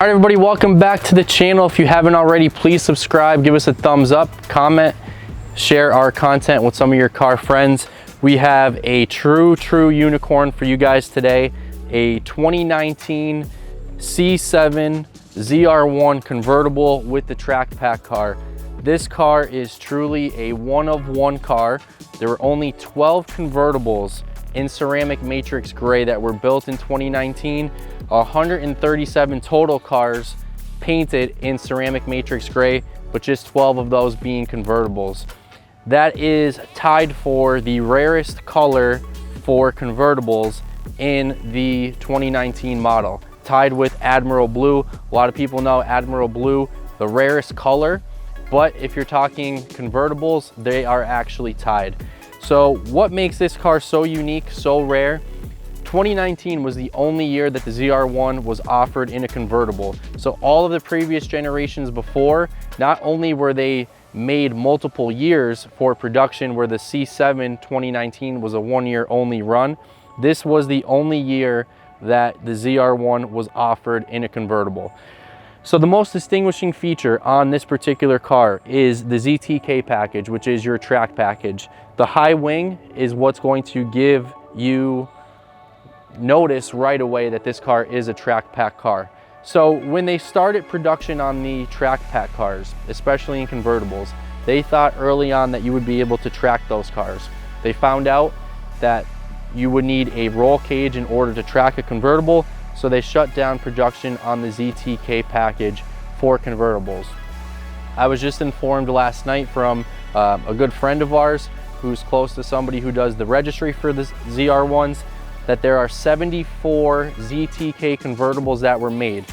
All right, everybody, welcome back to the channel. If you haven't already, please subscribe, give us a thumbs up, comment, share our content with some of your car friends. We have a true unicorn for you guys today, a 2019 C7 ZR1 convertible with the track pack car. This car is truly a one-of-one car. There were only 12 convertibles in ceramic matrix gray that were built in 2019. 137 total cars painted in ceramic matrix gray, but just 12 of those being convertibles. That is tied for the rarest color for convertibles in the 2019 model, tied with Admiral Blue. A lot of people know Admiral Blue, the rarest color, but if you're talking convertibles, they are actually tied. So what makes this car so unique, so rare? 2019 was the only year that the ZR1 was offered in a convertible. So all of the previous generations before, not only were they made multiple years for production, where the C7 2019 was a one-year only run, this was the only year that the ZR1 was offered in a convertible. So the most distinguishing feature on this particular car is the ZTK package, which is your track package. The high wing is what's going to give you notice right away that this car is a track pack car. So when they started production on the track pack cars, especially in convertibles, they thought early on that you would be able to track those cars. They found out that you would need a roll cage in order to track a convertible, so they shut down production on the ZTK package for convertibles. I was just informed last night from a good friend of ours who's close to somebody who does the registry for the ZR1s, that there are 74 ZTK convertibles that were made.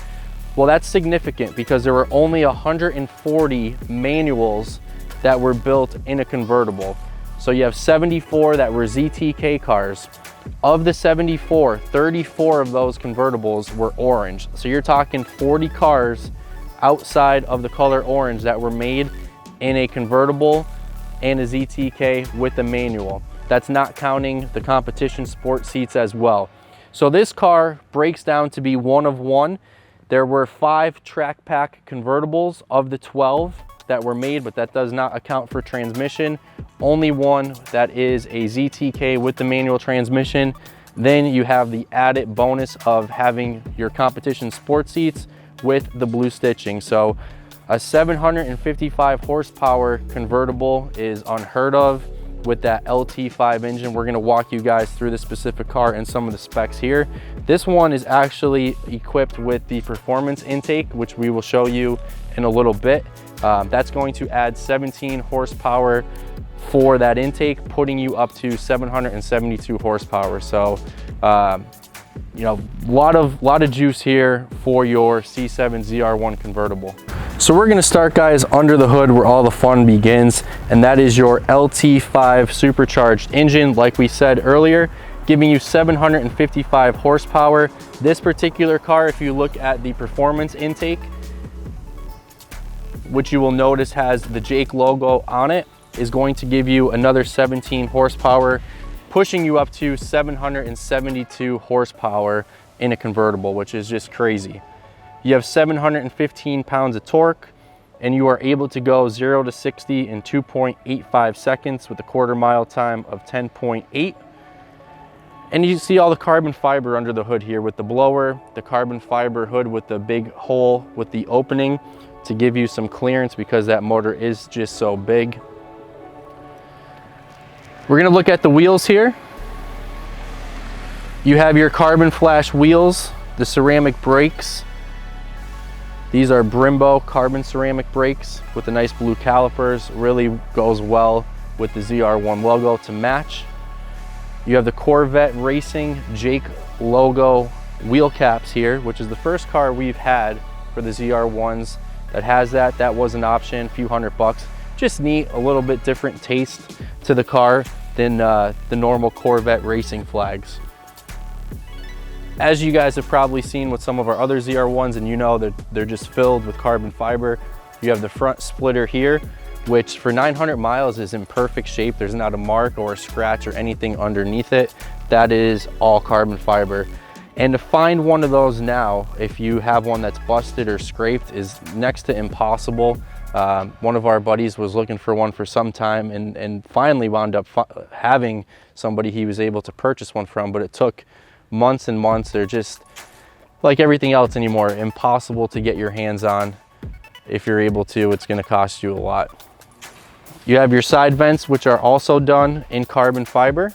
Well, that's significant because there were only 140 manuals that were built in a convertible. So you have 74 that were ZTK cars. Of the 74, 34 of those convertibles were orange. So you're talking 40 cars outside of the color orange that were made in a convertible and a ZTK with a manual. That's not counting the competition sport seats as well. So this car breaks down to be one of one. There were 5 track pack convertibles of the 12 that were made, but that does not account for transmission. Only one that is a ZTK with the manual transmission. Then you have the added bonus of having your competition sport seats with the blue stitching. So a 755 horsepower convertible is unheard of with that LT5 engine. We're gonna walk you guys through the specific car and some of the specs here. This one is actually equipped with the performance intake, which we will show you in a little bit. That's going to add 17 horsepower for that intake, putting you up to 772 horsepower. So, you know, lot of juice here for your C7 ZR1 convertible. So we're gonna start, guys, under the hood where all the fun begins, and that is your LT5 supercharged engine, like we said earlier, giving you 755 horsepower. This particular car, if you look at the performance intake, which you will notice has the Jake logo on it, is going to give you another 17 horsepower, pushing you up to 772 horsepower in a convertible, which is just crazy. You have 715 pounds of torque, and you are able to go 0 to 60 in 2.85 seconds with a quarter-mile time of 10.8. And you see all the carbon fiber under the hood here with the blower, the carbon fiber hood with the big hole with the opening to give you some clearance because that motor is just so big. We're gonna look at the wheels here. You have your carbon flash wheels, the ceramic brakes. These are Brembo carbon ceramic brakes with the nice blue calipers. Really goes well with the ZR1 logo to match. You have the Corvette Racing Jake logo wheel caps here, which is the first car we've had for the ZR1s that has that. That was an option, a few $100. Just neat, a little bit different taste to the car than the normal Corvette racing flags. As you guys have probably seen with some of our other ZR1s, and you know that they're just filled with carbon fiber. You have the front splitter here, which for 900 miles is in perfect shape. There's not a mark or a scratch or anything underneath it. That is all carbon fiber. And to find one of those now, if you have one that's busted or scraped, is next to impossible. One of our buddies was looking for one for some time and finally wound up having somebody he was able to purchase one from, but it took months and months. They're just, like everything else anymore, impossible to get your hands on. If you're able to, it's gonna cost you a lot. You have your side vents, which are also done in carbon fiber.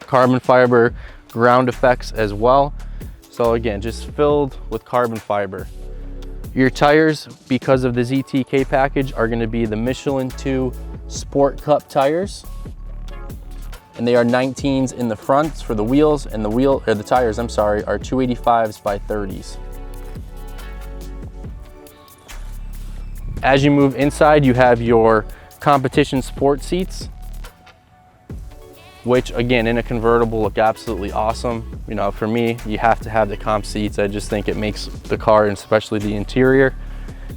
Carbon fiber ground effects as well. So again, just filled with carbon fiber. Your tires, because of the ZTK package, are gonna be the Michelin 2 Sport Cup tires. And they are 19s in the front for the wheels, and the tires, I'm sorry, are 285s by 30s. As you move inside, you have your competition sport seats, which again, in a convertible, look absolutely awesome. You know, for me, you have to have the comp seats. I just think it makes the car, and especially the interior.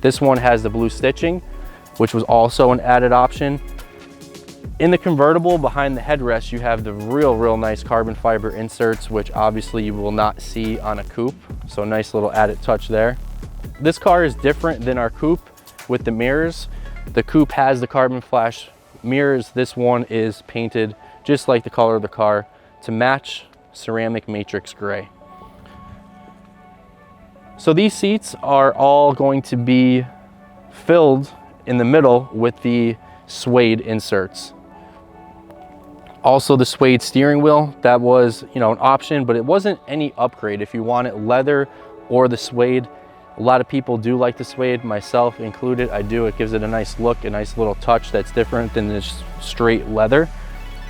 This one has the blue stitching, which was also an added option. In the convertible, behind the headrest, you have the real nice carbon fiber inserts, which obviously you will not see on a coupe. So nice little added touch there. This car is different than our coupe with the mirrors. The coupe has the carbon flash mirrors. This one is painted just like the color of the car to match ceramic matrix gray. So these seats are all going to be filled in the middle with the suede inserts. Also the suede steering wheel, that was, you know, an option, but it wasn't any upgrade. If you want it leather or the suede, a lot of people do like the suede, myself included. I do. It gives it a nice look, a nice little touch that's different than this straight leather.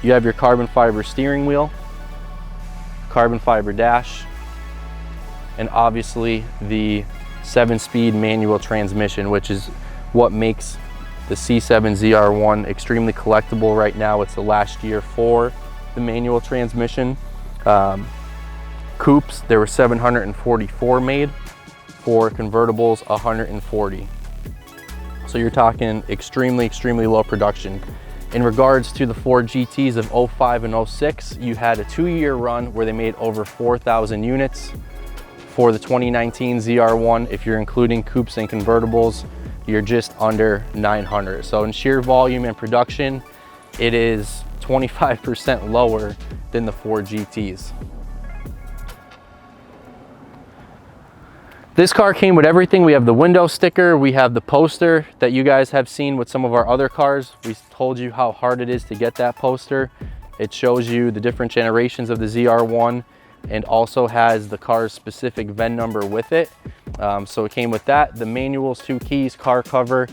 You have your carbon fiber steering wheel, carbon fiber dash, and obviously the 7-speed manual transmission, which is what makes the C7 ZR1 extremely collectible right now. It's the last year for the manual transmission. Coupes, there were 744 made. For convertibles, 140. So you're talking extremely low production. In regards to the Ford GTs of 05 and 06, you had a 2-year run where they made over 4,000 units. For the 2019 ZR1, if you're including coupes and convertibles, you're just under 900. So in sheer volume and production, it is 25% lower than the Ford GTs. This car came with everything. We have the window sticker, we have the poster that you guys have seen with some of our other cars. We told you how hard it is to get that poster. It shows you the different generations of the ZR1 and also has the car's specific VIN number with it. So it came with that, the manuals, 2 keys, car cover.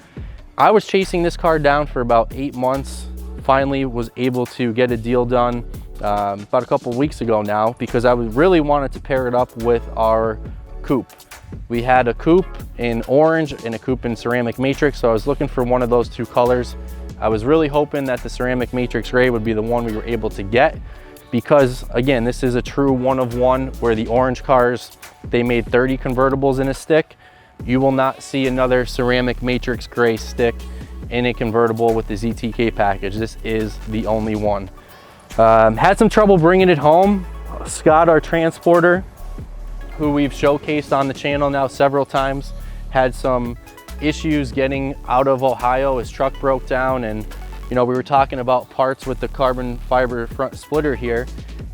I was chasing this car down for about 8 months. Finally was able to get a deal done about a couple weeks ago now, because I really wanted to pair it up with our coupe. We had a coupe in orange and a coupe in ceramic matrix, so I was looking for one of those 2 colors. I was really hoping that the ceramic matrix gray would be the one we were able to get, because again, this is a true one of one, where the orange cars, they made 30 convertibles in a stick. You will not see another ceramic matrix gray stick in a convertible with the ZTK package. This is the only one. Had some trouble bringing it home. Scott, our transporter, who we've showcased on the channel now several times, had some issues getting out of Ohio. His truck broke down, and you know, we were talking about parts with the carbon fiber front splitter here.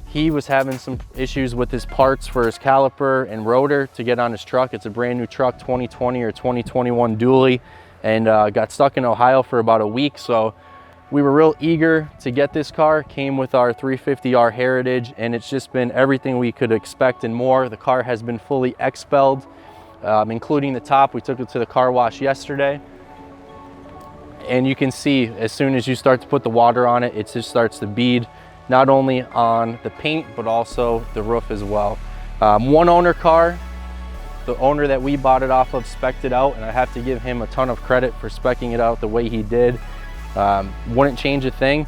He was having some issues with his parts for his caliper and rotor to get on his truck. It's a brand new truck, 2020 or 2021 dually, and got stuck in Ohio for about a week. So we were real eager to get this car. Came with our 350R Heritage, and it's just been everything we could expect and more. The car has been fully expelled, including the top. We took it to the car wash yesterday, and you can see as soon as you start to put the water on it, it just starts to bead, not only on the paint, but also the roof as well. One owner car. The owner that we bought it off of spec'd it out, and I have to give him a ton of credit for speccing it out the way he did. Wouldn't change a thing.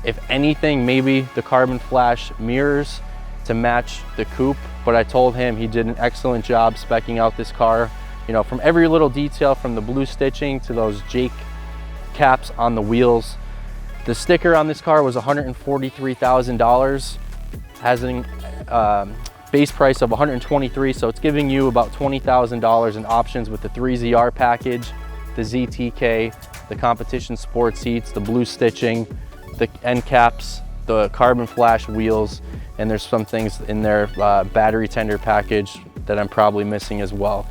If anything, maybe the carbon flash mirrors to match the coupe, but I told him he did an excellent job speccing out this car. You know, from every little detail, from the blue stitching to those Jake caps on the wheels. The sticker on this car was $143,000. Has an base price of $123, so it's giving you about $20,000 in options with the 3ZR package, the ZTK, the competition sport seats, the blue stitching, the end caps, the carbon flash wheels, and there's some things in their battery tender package that I'm probably missing as well.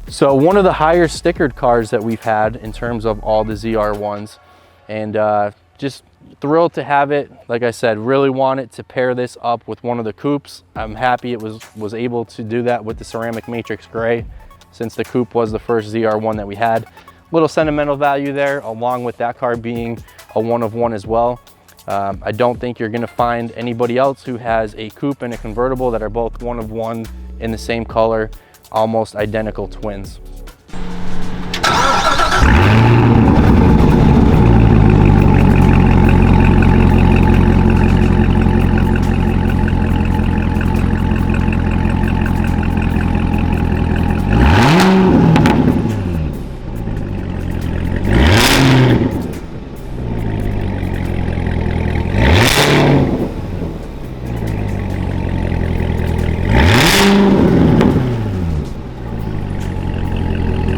So one of the higher stickered cars that we've had in terms of all the ZR1s, and just thrilled to have it. Like I said, really wanted to pair this up with one of the coupes. I'm happy it was able to do that with the ceramic matrix gray, since the coupe was the first ZR1 that we had. Little sentimental value there, along with that car being a one of one as well. I don't think you're gonna find anybody else who has a coupe and a convertible that are both one of one in the same color, almost identical twins.